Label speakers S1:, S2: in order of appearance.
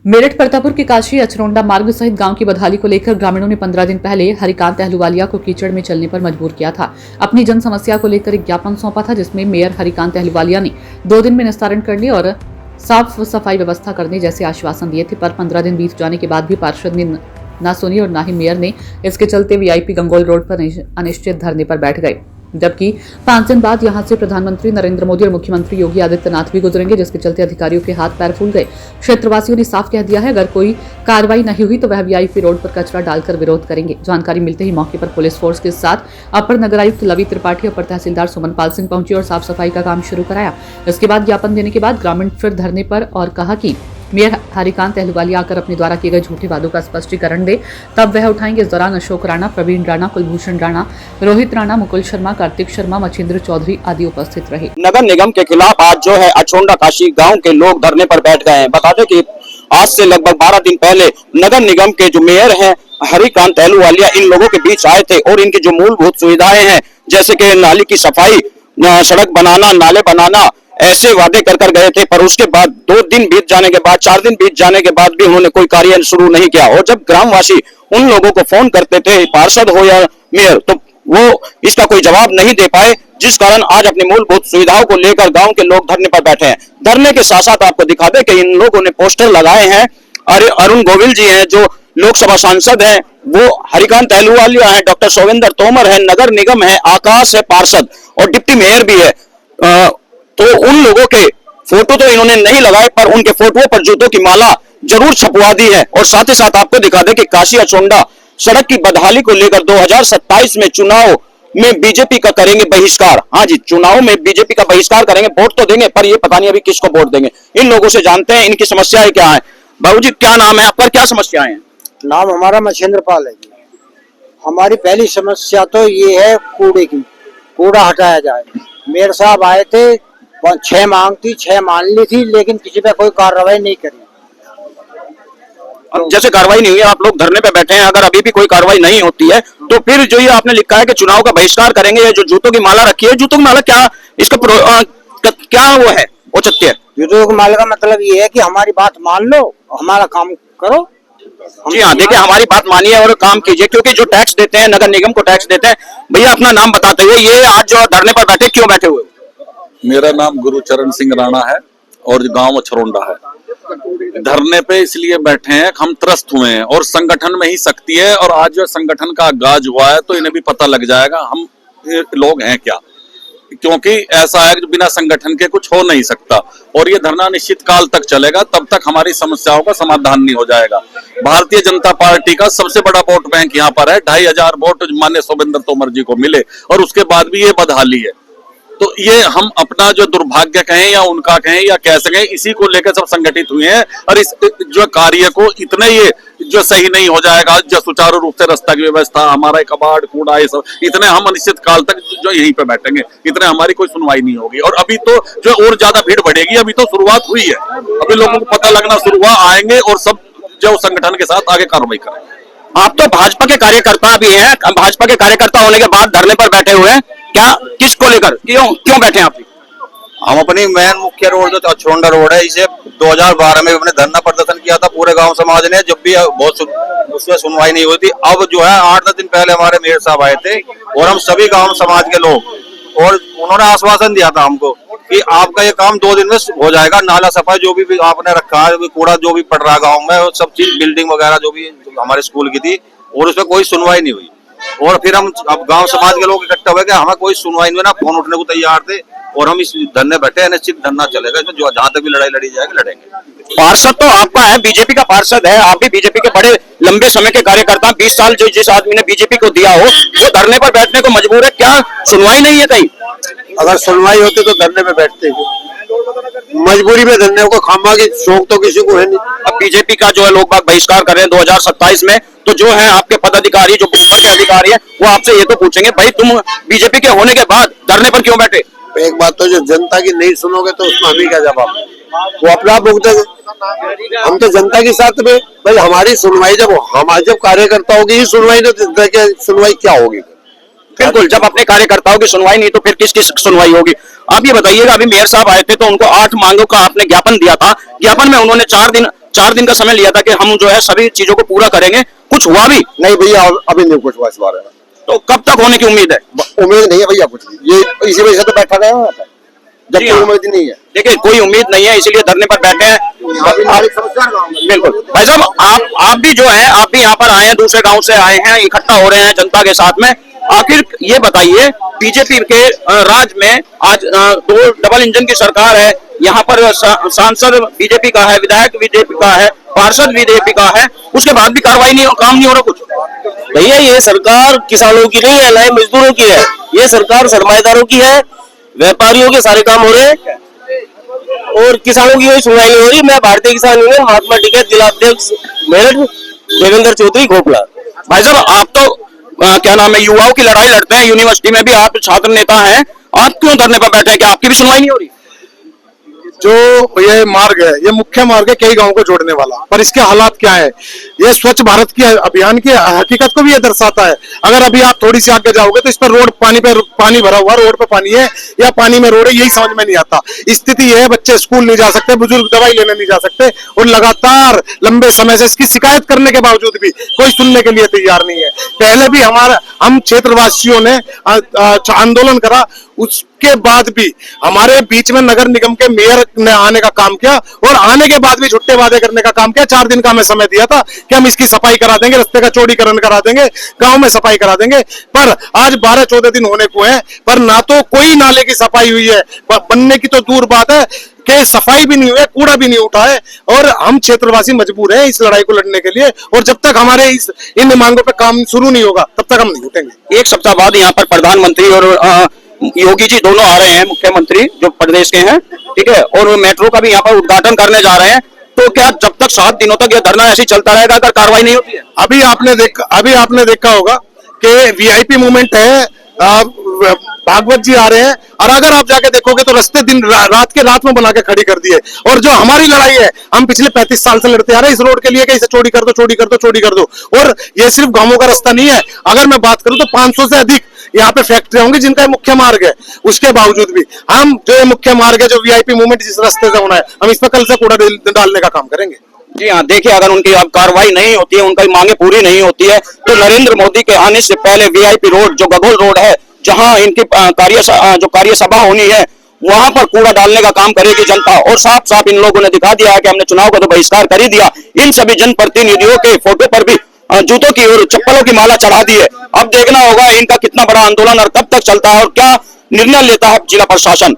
S1: मेरठ परतापुर के काशी अचरोंडा मार्ग सहित गांव की बदहाली को लेकर ग्रामीणों ने 15 दिन पहले हरिकांत अहलूवालिया को कीचड़ में चलने पर मजबूर किया था। अपनी जन समस्या को लेकर एक ज्ञापन सौंपा था, जिसमें मेयर हरिकांत अहलूवालिया ने 2 दिन में निस्तारण करने और साफ सफाई व्यवस्था करने जैसे आश्वासन दिए थे। पर 15 दिन बीत जाने के बाद भी पार्षद ने न सुनी और न ही मेयर ने। इसके चलते वीआईपी गंगोल रोड पर अनिश्चित धरने पर बैठ गए, जबकि 5 दिन बाद यहां से प्रधानमंत्री नरेंद्र मोदी और मुख्यमंत्री योगी आदित्यनाथ भी गुजरेंगे, जिसके चलते अधिकारियों के हाथ पैर फूल गए। क्षेत्रवासियों ने साफ कह दिया है, अगर कोई कार्रवाई नहीं हुई तो वह वीआईपी रोड पर कचरा डालकर विरोध करेंगे। जानकारी मिलते ही मौके पर पुलिस फोर्स के साथ अपर नगर आयुक्त लवी त्रिपाठी, अपर तहसीलदार सुमन पाल सिंह पहुंचे और साफ सफाई का काम शुरू कराया। इसके बाद ज्ञापन देने के बाद ग्रामीण फिर धरने पर और कहा कि मेयर हरिकांत अहलूवालिया आकर अपने द्वारा किए गए झूठे वादों का स्पष्टीकरण दे, तब वह उठाएंगे। इस दौरान अशोक राणा, प्रवीण राणा, कुलभूषण राणा, रोहित राणा, मुकुल शर्मा, कार्तिक शर्मा, मच्छिंद्र चौधरी आदि उपस्थित रहे।
S2: नगर निगम के खिलाफ आज जो है अचरोंडा काशी गांव के लोग धरने पर बैठ गए हैं। बता दें कि आज से लगभग 12 दिन पहले नगर निगम के जो मेयर हैं हरिकांत अहलूवालिया इन लोगों के बीच आए थे और इनकी जो मूलभूत सुविधाएं हैं, जैसे कि नाली की सफाई, सड़क बनाना, नाले बनाना, ऐसे वादे कर गए थे। पर उसके बाद 2 दिन बीत जाने के बाद, 4 दिन बीत जाने के बाद भी उन्होंने कोई कार्य शुरू नहीं किया। और जब ग्रामवासी उन लोगों को फोन करते थे, पार्षद हो या मेयर, तो वो इसका कोई जवाब नहीं दे पाए, जिस कारण आज अपनी मूलभूत सुविधाओं को लेकर गांव के लोग धरने पर बैठे हैं। धरने के साथ साथ आपको दिखा दें कि इन लोगों ने पोस्टर लगाए हैं। अरुण गोविल जी हैं जो लोकसभा सांसद हैं, वो हरिकांत अहलूवालिया हैं, डॉक्टर सोविंदर तोमर है, नगर निगम है, आकाश है पार्षद और डिप्टी मेयर भी है। तो उन लोगों के फोटो तो इन्होंने नहीं लगाए, पर उनके फोटो पर जूतों की माला जरूर छपवा दी है। और साथ ही साथ आपको दिखा दें कि काशी अचरोंडा सड़क की बदहाली को लेकर 2027 में चुनाव में बीजेपी का करेंगे बहिष्कार। हाँ जी, चुनाव में बीजेपी का बहिष्कार करेंगे। वोट तो देंगे, पर ये पता नहीं अभी किसको वोट देंगे। इन लोगों से जानते हैं इनकी समस्याएं क्या है। बाबू जी, क्या नाम है आपका, क्या समस्याएं हैं?
S3: नाम हमारा मच्छिंद्र पाल है जी। हमारी पहली समस्या तो ये है कूड़े की, कूड़ा हटाया जाए। मेयर साहब आए थे, 6 मांग थी, 6 मान ली थी, लेकिन किसी पे कोई कार्रवाई नहीं करी।
S2: अब जैसे कार्रवाई नहीं हुई, आप लोग धरने पे बैठे हैं, अगर अभी भी कोई कार्रवाई नहीं होती है तो फिर जो ये आपने लिखा है कि चुनाव का बहिष्कार करेंगे, ये जो जूतों की माला रखी है, जूतों की माला क्या इसका क्या वो है औचित्य है?
S3: जूतों की माला का मतलब ये है कि हमारी बात मान लो, हमारा काम करो।
S2: जी हाँ, देखिए हमारी बात मानिए और काम कीजिए, क्योंकि जो टैक्स देते हैं, नगर निगम को टैक्स देते हैं। भैया अपना नाम बताते हुए, ये आज जो धरने पर बैठे, क्यों बैठे हुए?
S4: मेरा नाम गुरुचरण सिंह राणा है और गांव अचरोंडा है। धरने पे इसलिए बैठे हैं, हम त्रस्त हुए हैं और संगठन में ही शक्ति है। और आज जो संगठन का आगाज हुआ है तो इन्हें भी पता लग जाएगा हम लोग हैं क्या, क्योंकि ऐसा है कि बिना संगठन के कुछ हो नहीं सकता। और ये धरना निश्चित काल तक चलेगा, तब तक हमारी समस्याओं का समाधान नहीं हो जाएगा। भारतीय जनता पार्टी का सबसे बड़ा वोट बैंक यहाँ पर है। 2500 वोट माननीय सोविंदर तोमर जी को मिले और उसके बाद भी ये बदहाली है। तो ये हम अपना जो दुर्भाग्य कहें या उनका कहें या कह सकें, इसी को लेकर सब संगठित हुए हैं। और इस जो कार्य को इतने ये जो सही नहीं हो जाएगा, जो सुचारू रूप से रास्ता की व्यवस्था, हमारा कबाड़ कूड़ा, ये सब इतने हम अनिश्चित काल तक जो यहीं पे बैठेंगे, इतने हमारी कोई सुनवाई नहीं होगी। और अभी तो जो और ज्यादा भीड़ बढ़ेगी, अभी तो शुरुआत हुई है, अभी लोगों को पता लगना शुरू हुआ, आएंगे और सब जो संगठन के साथ आगे कार्रवाई करेंगे।
S2: आप तो भाजपा के कार्यकर्ता भी हैं, भाजपा के कार्यकर्ता होने के बाद धरने पर बैठे हुए हैं, क्या किसको लेकर, क्यों बैठे हैं आप?
S5: हम अपनी मेन मुख्य रोड जो अचरोंडा रोड है, इसे 2012 में हमने धरना प्रदर्शन किया था पूरे गांव समाज ने, जब भी बहुत उसमें सुनवाई नहीं हुई थी। अब जो है 8-10 दिन पहले हमारे मेयर साहब आए थे और हम सभी गांव समाज के लोग, और उन्होंने आश्वासन दिया था हमको कि आपका ये काम 2 दिन में हो जाएगा। नाला सफाई जो भी आपने रखा है, कूड़ा जो भी पड़ रहा है गाँव में, सब चीज, बिल्डिंग वगैरह जो भी हमारे स्कूल की थी, और उसमें कोई सुनवाई नहीं हुई। और फिर हम अब गांव समाज के लोग इकट्ठा हुए कि हमें कोई सुनवाई नहीं हुई, ना फोन उठने को तैयार थे। और हम इस धरने बैठे हैं, निश्चित धरना चलेगा, इसमें जो जहां तक भी लड़ाई लड़ी जाएगी लड़ेंगे।
S2: पार्षद तो आपका है, बीजेपी का पार्षद है, आप भी बीजेपी के बड़े लंबे समय के कार्यकर्ता, 20 साल जो जिस आदमी ने बीजेपी को दिया हो, वो धरने पर बैठने को मजबूर है। क्या सुनवाई नहीं है कहीं?
S3: अगर सुनवाई होती तो धरने पे बैठते हैं, मजबूरी में धरने को, खामा की शौक तो किसी को है नहीं।
S2: अब बीजेपी का जो है लोग बाग बहिष्कार कर रहे हैं 2027 में, तो जो है आपके पदाधिकारी, जो ऊपर के अधिकारी है, वो आपसे ये तो पूछेंगे, भाई तुम बीजेपी के होने के बाद धरने पर क्यों बैठे?
S3: एक बात तो, जो जनता की नहीं सुनोगे तो उसमें हमें क्या जवाब? वो अपना भुगतेंगे, हम तो जनता के साथ में। भाई हमारी सुनवाई जब हमारे जब कार्यकर्ता होगी ही सुनवाई, तो जनता की सुनवाई क्या होगी?
S2: बिल्कुल, जब अपने कार्यकर्ताओं की सुनवाई नहीं तो फिर किसकी सुनवाई होगी? आप ये बताइएगा, अभी मेयर साहब आए थे तो उनको 8 मांगों का आपने ज्ञापन दिया था, ज्ञापन में उन्होंने 4 दिन 4 दिन का समय लिया था कि हम जो है सभी चीजों को पूरा करेंगे, कुछ हुआ भी?
S6: नहीं भैया, अभी नहीं कुछ हुआ इस बारे में।
S2: तो कब तक होने की उम्मीद है?
S6: उम्मीद नहीं है भैया कुछ भी, ये इसी वजह से तो बैठा गया हूं यहाँ पर, जब
S2: जी
S6: कोई
S2: हाँ।
S6: उम्मीद नहीं है।
S2: देखिए कोई उम्मीद नहीं है इसीलिए धरने पर बैठे हैं।
S6: अभी नागरिक समस्या गाँव में।
S2: बिल्कुल भाई साहब, आप भी जो है आप भी यहाँ पर आए हैं, दूसरे गांव से आए हैं, इकट्ठा हो रहे हैं जनता के साथ में। आखिर ये बताइए, बीजेपी के राज में आज 2 डबल इंजन की सरकार है, यहाँ पर सांसद बीजेपी का है, विधायक बीजेपी का है, पार्षद बीजेपी का है, उसके बाद भी कार्रवाई नहीं, काम नहीं हो रहा कुछ।
S7: भैया ये सरकार किसानों की नहीं है, ना ही मजदूरों की है, ये सरकार सरमाएदारों की है, व्यापारियों के सारे काम हो रहे हैं और किसानों की कोई सुनवाई नहीं हो रही। मैं भारतीय किसान यूनियन महात्मा टिकैत जिलाध्यक्ष मेरठ देवेंद्र चौधरी घोपला।
S2: भाई साहब आप तो क्या नाम है, युवाओं की लड़ाई लड़ते हैं, यूनिवर्सिटी में भी आप छात्र नेता हैं, आप क्यों धरने पर बैठे हैं? क्या आपकी भी सुनवाई नहीं हो रही?
S8: जो ये मार्ग है, ये मुख्य मार्ग है कई गांवों को जोड़ने वाला, पर इसके हालात क्या है, ये स्वच्छ भारत की अभियान की हकीकत को भी ये दर्शाता है। अगर अभी आप थोड़ी सी आगे जाओगे तो इस पर रोड पानी भरा हुआ, रोड पे पानी है या पानी में रोड है, यही समझ में नहीं आता। स्थिति ये है, बच्चे स्कूल नहीं जा सकते, बुजुर्ग दवाई लेने नहीं जा सकते और लगातार लंबे समय से इसकी शिकायत करने के बावजूद भी कोई सुनने के लिए तैयार नहीं है। पहले भी हम क्षेत्रवासियों ने आंदोलन करा, उसके बाद भी हमारे बीच में नगर निगम के मेयर ने आने का काम किया और आने के बाद भी झूठे वादे करने का काम किया। 4 दिन का हमें समय दिया था कि हम इसकी सफाई करा देंगे, रास्ते का चौड़ीकरण करा देंगे, गांव में सफाई करा देंगे, पर आज 12-14 दिन होने को हैं, पर ना तो कोई नाले की सफाई हुई है, बनने की तो दूर बात है कि सफाई भी नहीं हुई है, कूड़ा भी नहीं उठा है और हम क्षेत्रवासी मजबूर हैं इस लड़ाई को लड़ने के लिए। और जब तक हमारे इन मांगों पे काम शुरू नहीं होगा तब तक हम नहीं उठेंगे।
S2: 1 सप्ताह बाद यहाँ पर प्रधानमंत्री और योगी जी दोनों आ रहे हैं, मुख्यमंत्री जो प्रदेश के हैं, ठीक है, और मेट्रो का भी यहाँ पर उद्घाटन करने जा रहे हैं। तो क्या जब तक 7 दिनों तक ये धरना ऐसे ही चलता रहेगा अगर कार्रवाई नहीं होती है?
S8: अभी आपने देखा होगा कि वीआईपी मूवमेंट है, भागवत जी आ रहे हैं और अगर आप जाके देखोगे तो रास्ते दिन रात में बना के खड़ी कर दिए। और जो हमारी लड़ाई है, हम पिछले 35 साल से लड़ते आ रहे हैं इस रोड के लिए कि इसे चौड़ी कर दो, चौड़ी कर दो, चौड़ी कर दो। और ये सिर्फ गांवों का रास्ता नहीं है, अगर मैं बात करूं तो 500 से अधिक यहाँ पे फैक्ट्रियां होंगी जिनका मुख्य मार्ग है। उसके बावजूद भी हम जो मुख्य मार्ग है, जो वीआईपी मूवमेंट जिस रास्ते से होना है, हम इस पर कल से कूड़ा डालने का काम करेंगे।
S2: जी हाँ, देखिए अगर उनकी अब कार्रवाई नहीं होती है, उनकी मांगे पूरी नहीं होती है, तो नरेंद्र मोदी के आने से पहले वीआईपी रोड जो गगोल रोड है, जहां इनकी कार्यसभा होनी है, वहां पर कूड़ा डालने का काम करेगी जनता। और साफ साफ इन लोगों ने दिखा दिया है कि हमने चुनाव का तो बहिष्कार कर ही दिया। इन सभी जनप्रतिनिधियों के फोटो पर भी जूतों की और चप्पलों की माला चढ़ा दी है। अब देखना होगा इनका कितना बड़ा आंदोलन और कब तक चलता है और क्या निर्णय लेता है जिला प्रशासन।